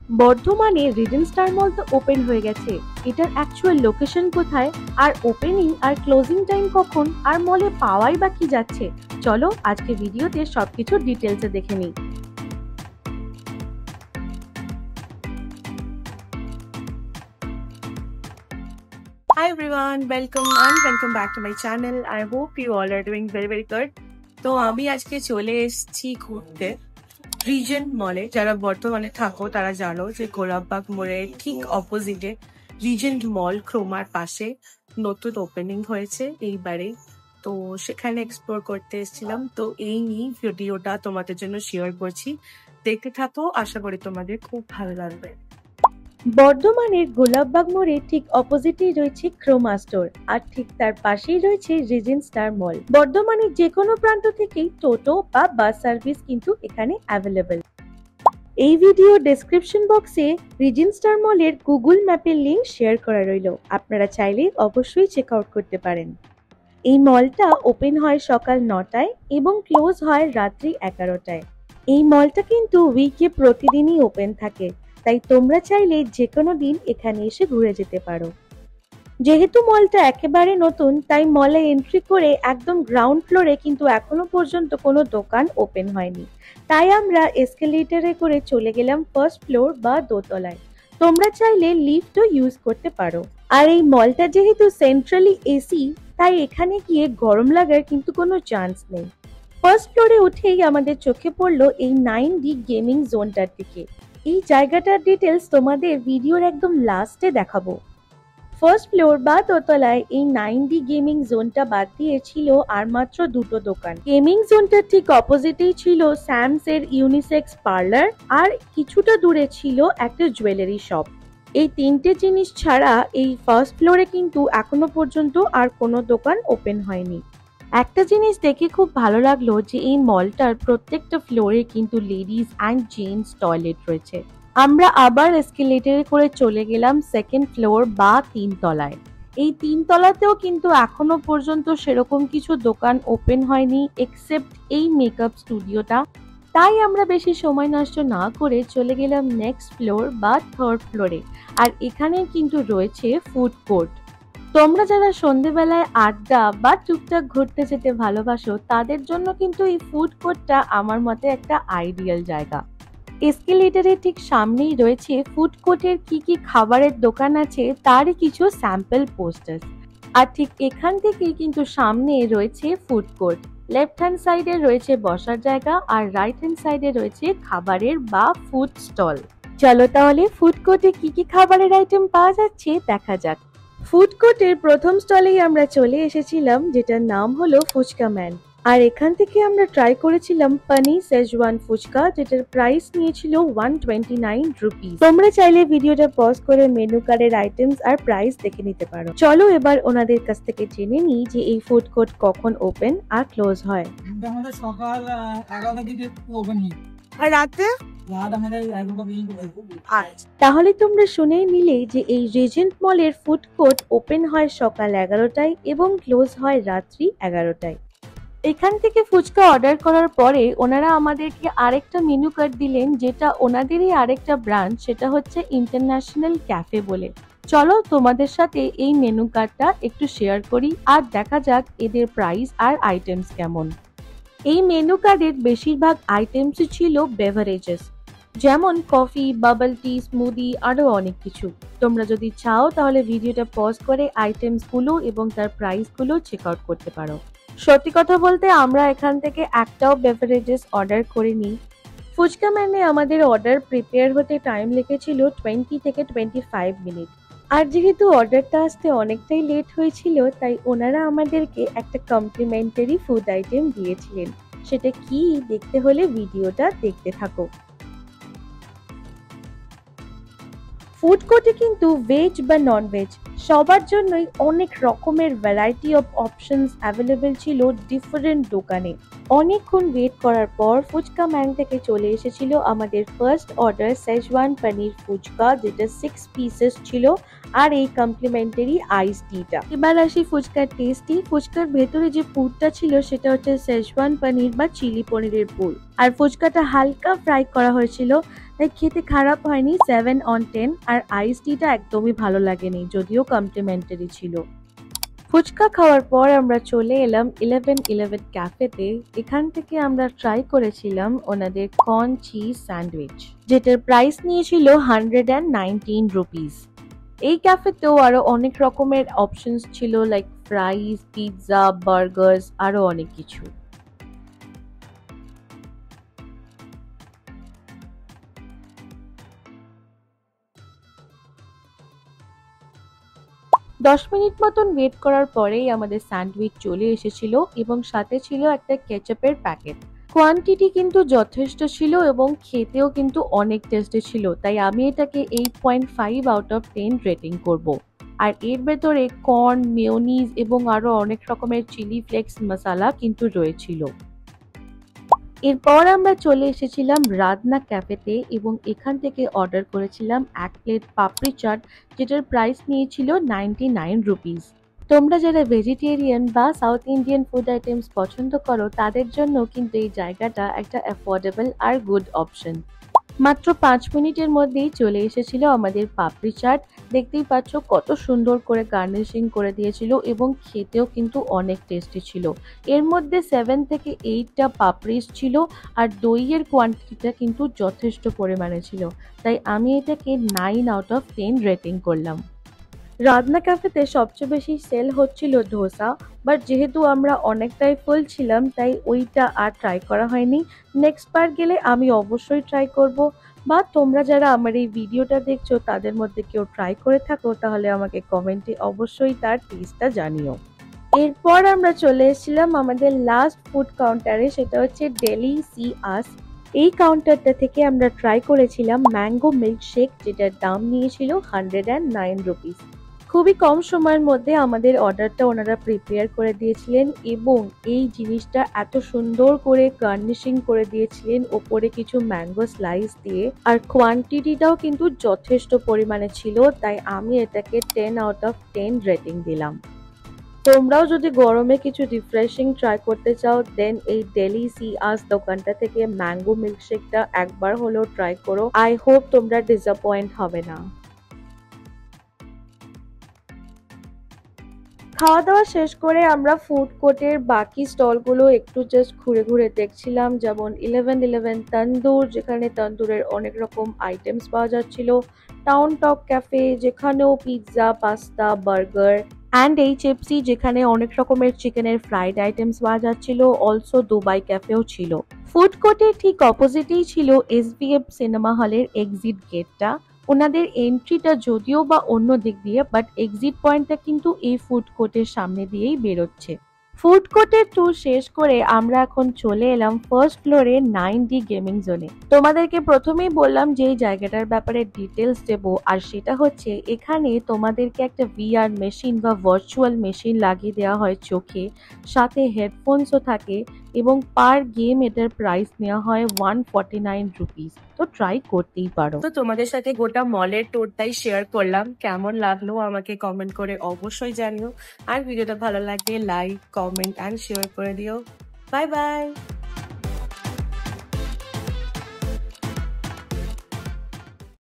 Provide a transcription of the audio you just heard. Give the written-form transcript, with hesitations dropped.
বর্ধমানে Regent star মল তো open হয়ে গেছে। এটার অ্যাকচুয়াল লোকেশন কোথায়, আর ওপেনিং আর ক্লোজিং টাইম কখন, আর মলে পাওয়াই বা কি যাচ্ছে, চলো আজকে ভিডিওতে সবকিছু ডিটেলসে দেখে নিই। Hi everyone, welcome back to my channel. I hope you all are doing very good. তো আমি আজকে চলে এসেছি ঘুরতে রিজেন্ট মলে। যারা বর্তমানে থাকো তারা জানো যে গোলাপবাগ মোড়ের ঠিক অপোজিটে রিজেন্ট মল ক্রোমার পাশে নতুন ওপেনিং হয়েছে এইবারে। তো সেখানে এক্সপ্লোর করতে এসেছিলাম। তো এই নিয়ে ভিডিওটা তোমাদের জন্য শেয়ার করছি, দেখতে থাকো, আশা করি তোমাদের খুব ভালো লাগবে। বর্ধমানের গোলাপবাগ মোড়ে ঠিক অপোজিটেই রয়েছে ক্রোমা স্টোর, আর ঠিক তার পাশেই রয়েছে রিজেন্ট স্টার মল। বর্ধমানের যে কোনো প্রান্ত থেকেই টোটো বা বাস সার্ভিস কিন্তু এখানে অ্যাভেলেবেল। এই ভিডিও ডেসক্রিপশন বক্সে রিজেন্ট স্টার মলের গুগল ম্যাপের লিংক শেয়ার করা রইল, আপনারা চাইলে অবশ্যই চেক আউট করতে পারেন। এই মলটা ওপেন হয় সকাল 9টায় এবং ক্লোজ হয় রাত্রি 11টায়। এই মলটা কিন্তু উইকে প্রতিদিনই ওপেন থাকে, তাই তোমরা চাইলে যে কোনো দিন এখানে এসে ঘুরে যেতে পারো। যেহেতু মলটা একেবারে নতুন, তাই মলে এন্ট্রি করে একদম গ্রাউন্ড ফ্লোরে কিন্তু এখনো পর্যন্ত কোনো দোকান ওপেন হয়নি, তাই আমরা এসকেলেটরে করে চলে গেলাম ফার্স্ট ফ্লোর বা দোতলায়। তোমরা চাইলে লিফটও ইউজ করতে পারো। আর এই মলটা যেহেতু সেন্ট্রালি এসি, তাই এখানে গিয়ে গরম লাগার কিন্তু কোনো চান্স নেই। ফার্স্ট ফ্লোরে উঠেই আমাদের চোখে পড়লো এই 9D গেমিং জোনটার দিকে। এই জায়গাটার ডিটেলস তোমাদের ভিডিওর একদম লাস্টে দেখাবো। ফার্স্ট ফ্লোর বা দোতলায় এই 9D গেমিং জোনটা বাদ দিয়ে ছিল আর মাত্র দুটো দোকান। গেমিং জোনটার ঠিক অপোজিটেই ছিল স্যামস এর ইউনিসেক্স পার্লার, আর কিছুটা দূরে ছিল একটা জুয়েলারি শপ। এই তিনটে জিনিস ছাড়া এই ফার্স্ট ফ্লোরে কিন্তু এখনো পর্যন্ত আর কোনো দোকান ওপেন হয়নি। একটা জিনিস দেখে খুব ভালো লাগলো যে এই মলটার প্রত্যেকটা ফ্লোরে কিন্তু লেডিস অ্যান্ড জেন্টস টয়লেট রয়েছে। আমরা আবার এসকেলেটরে করে চলে গেলাম সেকেন্ড ফ্লোর বা 3তলায়। এই 3তলাতেও কিন্তু এখনো পর্যন্ত সেরকম কিছু দোকান ওপেন হয়নি এক্সেপ্ট এই মেকআপ স্টুডিওটা। তাই আমরা বেশি সময় নষ্ট না করে চলে গেলাম নেক্সট ফ্লোর বা থার্ড ফ্লোরে, আর এখানে কিন্তু রয়েছে ফুড কোর্ট। তোমরা যারা সন্ধেবেলায় আড্ডা বা টুকটাক ঘুরতে যেতে ভালোবাসো, তাদের জন্য কিন্তু এই ফুড কোর্টটা আমার মতে একটা আইডিয়াল জায়গা। এসকেলেটরের ঠিক সামনেই রয়েছে ফুড কোর্টের কি কি খাবারের দোকান আছে তারই কিছু স্যাম্পল পোস্টার। আর ঠিক এখান থেকেই কিন্তু সামনে রয়েছে ফুড কোর্ট। লেফট হ্যান্ড সাইডে রয়েছে বসার জায়গা, আর রাইট হ্যান্ড সাইডে রয়েছে খাবারের বা ফুড স্টল। চলো তাহলে ফুড কোর্টে কি কি খাবারের আইটেম পাওয়া যাচ্ছে দেখা যাক। ফুড কোর্টের প্রথম স্টলেই আমরা চলে এসেছিলাম, যেটার নাম হলো ফুচকা ম্যান। আর এখান থেকে আমরা ট্রাই করেছিলাম পনির সেজওয়ান ফুচকা, যেটার প্রাইস নিয়েছিল 129 রুপিস। তোমরা চাইলে ভিডিওটা পজ করে মেনু কার্ডের আইটেমস আর প্রাইস দেখে নিতে পারো। চলো এবার ওনাদের কাছ থেকে জেনে নিই যে এই ফুড কোর্ট কখন ওপেন আর ক্লোজ হয়। আমাদের সকাল 11টা থেকে ওপেন হয় আর রাতে রাত আমাদের 11টা পর্যন্ত। তাহলে তোমরা শুনেই নিলে যে এই রিজেন্ট মলের ফুড কোর্ট ওপেন হয় সকাল 11টায় এবং ক্লোজ হয় রাত্রি 11টায়। এখান থেকে ফুচকা অর্ডার করার পরে ওনারা আমাদেরকে আরেকটা মেনু কার্ড দিলেন, যেটা ওনাদেরই আরেকটা ব্রাঞ্চ, সেটা হচ্ছে ইন্টারন্যাশনাল ক্যাফে বলে। চলো তোমাদের সাথে এই মেনু কার্ডটা একটু শেয়ার করি আর দেখা যাক এদের প্রাইস আর আইটেমস কেমন। এই মেনু কার্ডের বেশিরভাগ আইটেমসই ছিল বেভারেজেস, যেমন কফি, বাবল টি, স্মুদি, আরো অনেক কিছু। তোমরা যদি চাও তাহলে ভিডিওটা পজ করে আইটেমসগুলো এবং তার প্রাইসগুলো চেক আউট করতে পারো। সত্যি কথা বলতে আমরা এখান থেকে একটাও বেভারেজেস অর্ডার করিনি। ফুচকা ম্যানে আমাদের অর্ডার প্রিপেয়ার হতে টাইম লেগেছিল 20 থেকে 25 মিনিট। আর যেহেতু অর্ডারটা আসতে অনেকটাই লেট হয়েছিল, তাই ওনারা আমাদেরকে একটা কমপ্লিমেন্টারি ফুড আইটেম দিয়েছিলেন। সেটা কি দেখতে হলে ভিডিওটা দেখতে থাকো। ফুড কোর্টে কিন্তু ভেজ বা নন ভেজ সবার জন্যই অনেক রকমের ভ্যারাইটি অফ অপশনস অ্যাভেলেবেল ছিল ডিফারেন্ট দোকানে। অনেকক্ষণ ওয়েট করার পর ফুচকা ম্যান থেকে চলে এসেছিল আমাদের ফার্স্ট অর্ডার সেজওয়ান পনির ফুচকা, যেটা 6 পিসেস ছিল, আর এই কমপ্লিমেন্টারি আইস টিটা। এবার আসি ফুচকার টেস্টি। ফুচকার ভেতরে যে পুরটা ছিল সেটা হচ্ছে সেজওয়ান পনির বা চিলি পনিরের পুর, আর ফুচকাটা হালকা ফ্রাই করা হয়েছিল, তাই খেতে খারাপ হয়নি, 7/10। আর আইস টিটা একদমই ভালো লাগেনি, যদিও কমপ্লিমেন্টারি ছিল। ফুচকা খাওয়ার পর আমরা চলে এলাম 1111 ক্যাফেতে। এখান থেকে আমরা ট্রাই করেছিলাম ওনাদের কর্ন চিজ স্যান্ডউইচ, যেটার প্রাইস নিয়েছিল 119 রুপিস। এই ক্যাফেতেও আরো অনেক রকমের অপশনস ছিল, লাইক ফ্রাইজ, পিৎজা, বার্গার্স, আরো অনেক কিছু। দশ মিনিট মতন ওয়েট করার পরেই আমাদের স্যান্ডউইচ চলে এসেছিল এবং সাথে ছিল একটা কেচাপের প্যাকেট। কোয়ান্টিটি কিন্তু যথেষ্ট ছিল এবং খেতেও কিন্তু অনেক টেস্টি ছিল, তাই আমি এটাকে 8.5 আউট অফ 10 রেটিং করব। আর এর ভেতরে কর্ন, মেয়োনিজ এবং আরো অনেক রকমের চিলি ফ্লেক্স মশলা কিন্তু রয়েছিল। এরপর আমরা চলে এসেছিলাম রাধনা ক্যাফেতে এবং এখান থেকে অর্ডার করেছিলাম 1 প্লেট পাপড়ি চাট, যেটার প্রাইস নিয়েছিল 99 রুপিস। তোমরা যারা ভেজিটেরিয়ান বা সাউথ ইন্ডিয়ান ফুড আইটেমস পছন্দ করো তাদের জন্য কিন্তু এই জায়গাটা একটা অ্যাফোর্ডেবল আর গুড অপশন। মাত্র 5 মিনিটের মধ্যেই চলে এসেছিল আমাদের পাপড়ি চাট। দেখতেই পাচ্ছ কত সুন্দর করে গার্নিশিং করে দিয়েছিল এবং খেতেও কিন্তু অনেক টেস্টি ছিল। এর মধ্যে 7 থেকে 8টা পাপড়িস ছিল আর দইয়ের কোয়ান্টিটিটা কিন্তু যথেষ্ট পরিমাণে ছিল, তাই আমি এটাকে 9 আউট অফ 10 রেটিং করলাম। রাধনা ক্যাফেতে সবচেয়ে বেশি সেল হচ্ছিল ধোসা, বাট যেহেতু আমরা অনেকটাই ফুল ছিলাম তাই ওইটা আর ট্রাই করা হয়নি। নেক্সট বার গেলে আমি অবশ্যই ট্রাই করব, বা তোমরা যারা আমার এই ভিডিওটা দেখছো তাদের মধ্যে কেউ ট্রাই করে থাকো তাহলে আমাকে কমেন্টে অবশ্যই তার টেস্টটা জানিও। এরপর আমরা চলে এসেছিলাম আমাদের লাস্ট ফুড কাউন্টারে, সেটা হচ্ছে ডেলি সি আস। এই কাউন্টারটা থেকে আমরা ট্রাই করেছিলাম ম্যাঙ্গো মিল্কশেক, যেটার দাম নিয়েছিল 109 রুপিস। খুবই কম সময়ের মধ্যে আমাদের অর্ডারটা ওনারা প্রিপেয়ার করে দিয়েছিলেন এবং এই জিনিসটা এত সুন্দর করে গার্নিশিং করে দিয়েছিলেন ওপরে কিছু ম্যাঙ্গো স্লাইস দিয়ে, আর কোয়ান্টিটিটাও কিন্তু যথেষ্ট পরিমাণে ছিল, তাই আমি এটাকে 10 আউট অফ 10 রেটিং দিলাম। তোমরাও যদি গরমে কিছু রিফ্রেশিং ট্রাই করতে চাও দেন এই ডেলি সি আস দোকানটা থেকে ম্যাঙ্গো মিল্কশেকটা একবার হলেও ট্রাই করো। আই হোপ তোমরা ডিসঅ্যাপয়েন্ট হবে না। খাওয়া দাওয়া শেষ করে আমরা ফুড কোর্টের বাকি স্টলগুলো একটু জাস্ট ঘুরে ঘুরে দেখছিলাম, যেমন 1111 তন্দুর, যেখানে তন্দুরের অনেক রকম আইটেমস পাওয়া যাচ্ছিল, টাউন টক ক্যাফে যেখানেও pizza, pasta, burger, and HFC যেখানে অনেক রকমের চিকেনের ফ্রাইড আইটেমস পাওয়া যাচ্ছিল, অলসো দুবাই ক্যাফেও ছিল। ফুড কোর্টের ঠিক অপোজিটেই ছিল SVF সিনেমা হলের এক্সিট গেটটা। ওনাদের এন্ট্রিটা যদিও বা অন্য দিক দিয়ে, বাট এক্সিট পয়েন্টটা কিন্তু এই ফুড কোর্টের সামনে দিয়েই বেরোচ্ছে। ফুড কোর্টের ট্যুর শেষ করে আমরা এখন চলে এলাম ফার্স্ট ফ্লোরে 9D গেমিং জোনে। তোমাদেরকে প্রথমেই বললাম যে এই জায়গাটার ব্যাপারে ডিটেলস দেবো, আর সেটা হচ্ছে এখানে তোমাদেরকে একটা VR মেশিন বা ভার্চুয়াল মেশিন লাগিয়ে দেওয়া হয় চোখে, সাথে হেডফোনসও থাকে এবং পার গেম এটার প্রাইস নেওয়া হয় 149 রুপিস। তো ট্রাই করতেই পারো। তো তোমাদের সাথে গোটা মলের ট্যুরটাই শেয়ার করলাম, কেমন লাগলো আমাকে কমেন্ট করে অবশ্যই জানিও। আর ভিডিওটা ভালো লাগলে লাইক, কমেন্ট অ্যান্ড শেয়ার করে দিও। Bye bye.